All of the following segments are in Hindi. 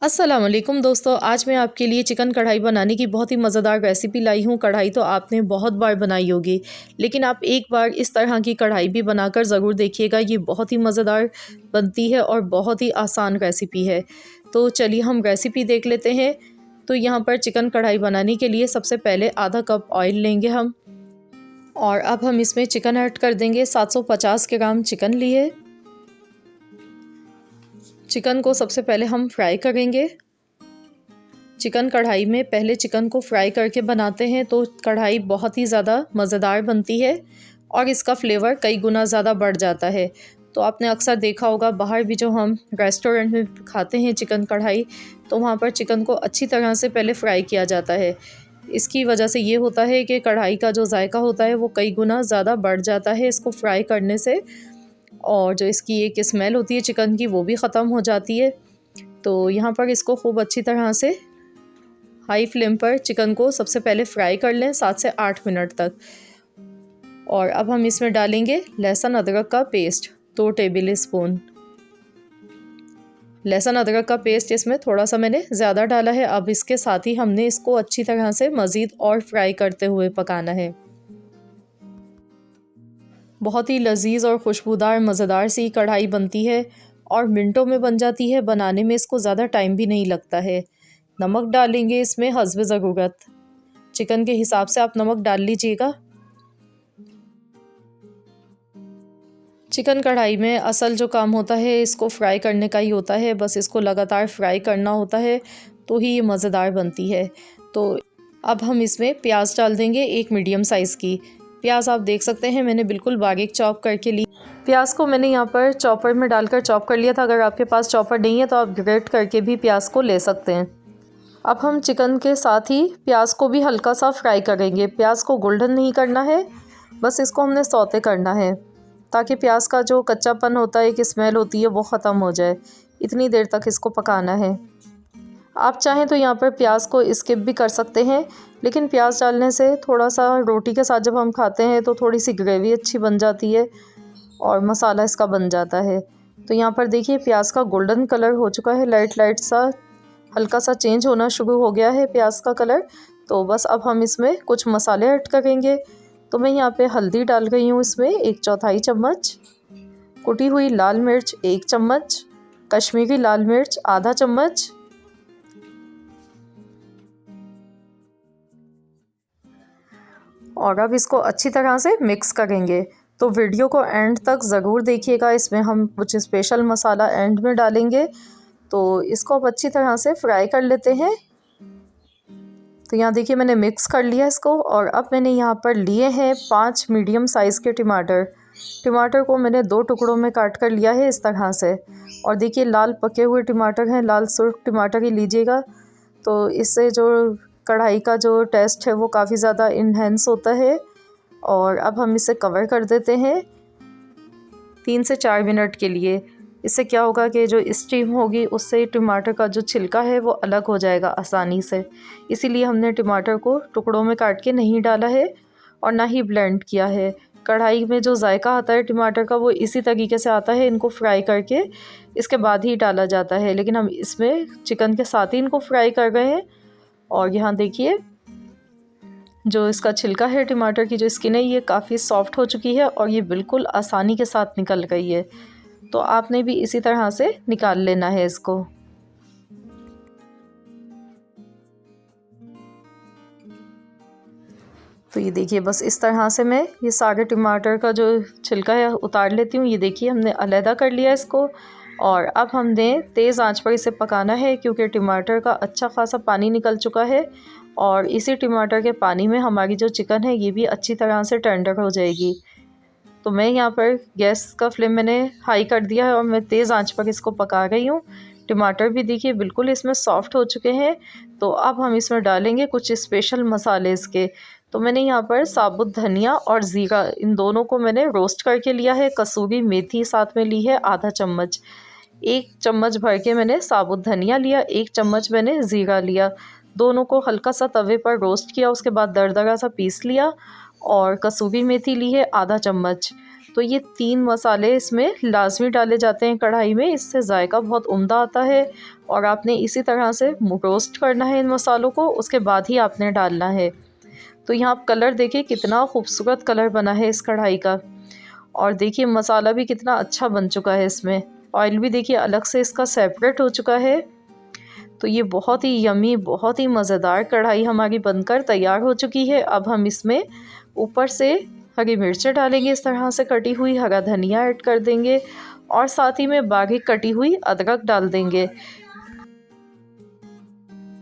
अस्सलाम वालेकुम दोस्तों, आज मैं आपके लिए चिकन कढ़ाई बनाने की बहुत ही मज़ेदार रेसिपी लाई हूँ। कढ़ाई तो आपने बहुत बार बनाई होगी, लेकिन आप एक बार इस तरह की कढ़ाई भी बनाकर ज़रूर देखिएगा। ये बहुत ही मज़ेदार बनती है और बहुत ही आसान रेसिपी है। तो चलिए हम रेसिपी देख लेते हैं। तो यहाँ पर चिकन कढ़ाई बनाने के लिए सबसे पहले आधा कप ऑयल लेंगे हम, और अब हम इसमें चिकन ऐड कर देंगे। 750 ग्राम चिकन लिए। चिकन को सबसे पहले हम फ्राई करेंगे। चिकन कढ़ाई में पहले चिकन को फ्राई करके बनाते हैं तो कढ़ाई बहुत ही ज़्यादा मज़ेदार बनती है और इसका फ्लेवर कई गुना ज़्यादा बढ़ जाता है। तो आपने अक्सर देखा होगा बाहर भी जो हम रेस्टोरेंट में खाते हैं चिकन कढ़ाई, तो वहाँ पर चिकन को अच्छी तरह से पहले फ्राई किया जाता है। इसकी वजह से ये होता है कि कढ़ाई का जो जायका होता है वो कई गुना ज़्यादा बढ़ जाता है इसको फ्राई करने से, और जो इसकी एक स्मेल होती है चिकन की वो भी ख़त्म हो जाती है। तो यहाँ पर इसको खूब अच्छी तरह से हाई फ्लेम पर चिकन को सबसे पहले फ्राई कर लें 7 से 8 मिनट तक। और अब हम इसमें डालेंगे लहसुन अदरक का पेस्ट 2 टेबल स्पून। लहसुन अदरक का पेस्ट इसमें थोड़ा सा मैंने ज़्यादा डाला है। अब इसके साथ ही हमने इसको अच्छी तरह से मज़ीद और फ्राई करते हुए पकाना है। बहुत ही लजीज और खुशबूदार मज़ेदार सी कढ़ाई बनती है और मिनटों में बन जाती है। बनाने में इसको ज़्यादा टाइम भी नहीं लगता है। नमक डालेंगे इसमें हस्ब ज़रूरत। चिकन के हिसाब से आप नमक डाल लीजिएगा। चिकन कढ़ाई में असल जो काम होता है इसको फ्राई करने का ही होता है। बस इसको लगातार फ्राई करना होता है तो ही ये मज़ेदार बनती है। तो अब हम इसमें प्याज डाल देंगे, एक मीडियम साइज़ की प्याज। आप देख सकते हैं मैंने बिल्कुल बारीक चॉप करके ली। प्याज को मैंने यहाँ पर चॉपर में डालकर चॉप कर लिया था। अगर आपके पास चॉपर नहीं है तो आप ग्रेट करके भी प्याज को ले सकते हैं। अब हम चिकन के साथ ही प्याज को भी हल्का सा फ्राई करेंगे। प्याज को गोल्डन नहीं करना है, बस इसको हमने सौते करना है ताकि प्याज का जो कच्चापन होता है, एक स्मेल होती है, वो ख़त्म हो जाए। इतनी देर तक इसको पकाना है। आप चाहें तो यहाँ पर प्याज को स्किप भी कर सकते हैं, लेकिन प्याज डालने से थोड़ा सा रोटी के साथ जब हम खाते हैं तो थोड़ी सी ग्रेवी अच्छी बन जाती है और मसाला इसका बन जाता है। तो यहाँ पर देखिए प्याज का गोल्डन कलर हो चुका है, लाइट लाइट सा हल्का सा चेंज होना शुरू हो गया है प्याज का कलर। तो बस अब हम इसमें कुछ मसाले ऐड करेंगे। तो मैं यहाँ पे हल्दी डाल रही हूँ इसमें 1/4 चम्मच, कुटी हुई लाल मिर्च 1 चम्मच, कश्मीरी लाल मिर्च आधा चम्मच, और अब इसको अच्छी तरह से मिक्स करेंगे। तो वीडियो को एंड तक ज़रूर देखिएगा, इसमें हम कुछ स्पेशल मसाला एंड में डालेंगे। तो इसको अब अच्छी तरह से फ्राई कर लेते हैं। तो यहाँ देखिए मैंने मिक्स कर लिया इसको, और अब मैंने यहाँ पर लिए हैं 5 मीडियम साइज़ के टमाटर। टमाटर को मैंने 2 टुकड़ों में काट कर लिया है इस तरह से। और देखिए लाल पके हुए टमाटर हैं, लाल सुर्ख टमाटर ही लीजिएगा। तो इससे जो कढ़ाई का जो टेस्ट है वो काफ़ी ज़्यादा इन्हेंस होता है। और अब हम इसे कवर कर देते हैं 3 से 4 मिनट के लिए। इससे क्या होगा कि जो स्टीम होगी उससे टमाटर का जो छिलका है वो अलग हो जाएगा आसानी से। इसीलिए हमने टमाटर को टुकड़ों में काट के नहीं डाला है और ना ही ब्लेंड किया है। कढ़ाई में जो जायका आता है टमाटर का वो इसी तरीके से आता है, इनको फ्राई करके इसके बाद ही डाला जाता है। लेकिन हम इसमें चिकन के साथ ही इनको फ्राई कर रहे हैं। और यहाँ देखिए जो इसका छिलका है, टमाटर की जो स्किन है, ये काफ़ी सॉफ्ट हो चुकी है और ये बिल्कुल आसानी के साथ निकल गई है। तो आपने भी इसी तरह से निकाल लेना है इसको। तो ये देखिए बस इस तरह से मैं ये सारे टमाटर का जो छिलका है उतार लेती हूँ। ये देखिए हमने अलहदा कर लिया इसको, और अब हमने तेज़ आंच पर इसे पकाना है क्योंकि टमाटर का अच्छा खासा पानी निकल चुका है। और इसी टमाटर के पानी में हमारी जो चिकन है ये भी अच्छी तरह से टेंडर हो जाएगी। तो मैं यहाँ पर गैस का फ्लेम मैंने हाई कर दिया है और मैं तेज़ आंच पर इसको पका रही हूँ। टमाटर भी देखिए बिल्कुल इसमें सॉफ्ट हो चुके हैं। तो अब हम इसमें डालेंगे कुछ स्पेशल मसाले इसके। तो मैंने यहाँ पर साबुत धनिया और ज़ीरा, इन दोनों को मैंने रोस्ट करके लिया है। कसूरी मेथी साथ में ली है आधा चम्मच। 1 चम्मच भर के मैंने साबुत धनिया लिया, 1 चम्मच मैंने ज़ीरा लिया। दोनों को हल्का सा तवे पर रोस्ट किया, उसके बाद दरदरा सा पीस लिया। और कसूरी मेथी ली है आधा चम्मच। तो ये 3 मसाले इसमें लाजमी डाले जाते हैं कढ़ाई में, इससे जायका बहुत उम्दा आता है। और आपने इसी तरह से रोस्ट करना है इन मसालों को, उसके बाद ही आपने डालना है। तो यहाँ आप कलर देखिए कितना खूबसूरत कलर बना है इस कढ़ाई का। और देखिए मसाला भी कितना अच्छा बन चुका है इसमें। ऑयल भी देखिए अलग से इसका सेपरेट हो चुका है। तो ये बहुत ही यमी, बहुत ही मज़ेदार कढ़ाई हमारी बनकर तैयार हो चुकी है। अब हम इसमें ऊपर से हरी मिर्चें डालेंगे, इस तरह से कटी हुई, हरा धनिया ऐड कर देंगे और साथ ही में बारीक कटी हुई अदरक डाल देंगे।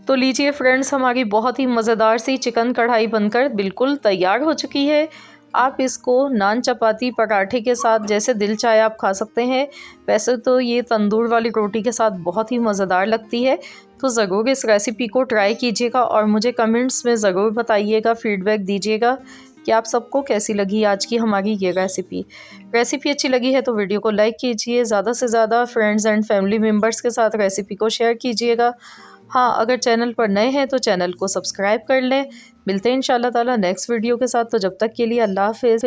तो लीजिए फ्रेंड्स, हमारी बहुत ही मज़ेदार सी चिकन कढ़ाई बनकर बिल्कुल तैयार हो चुकी है। आप इसको नान, चपाती, पराठे के साथ जैसे दिल चाहे आप खा सकते हैं। वैसे तो ये तंदूर वाली रोटी के साथ बहुत ही मज़ेदार लगती है। तो ज़रूर इस रेसिपी को ट्राई कीजिएगा और मुझे कमेंट्स में ज़रूर बताइएगा, फ़ीडबैक दीजिएगा कि आप सबको कैसी लगी आज की हमारी ये रेसिपी अच्छी लगी है तो वीडियो को लाइक कीजिए, ज़्यादा से ज़्यादा फ्रेंड्स एंड फैमिली मेम्बर्स के साथ रेसिपी को शेयर कीजिएगा। हाँ, अगर चैनल पर नए हैं तो चैनल को सब्सक्राइब कर लें। मिलते हैं इंशाल्लाह ताला नेक्स्ट वीडियो के साथ। तो जब तक के लिए अल्लाह हाफ़िज़।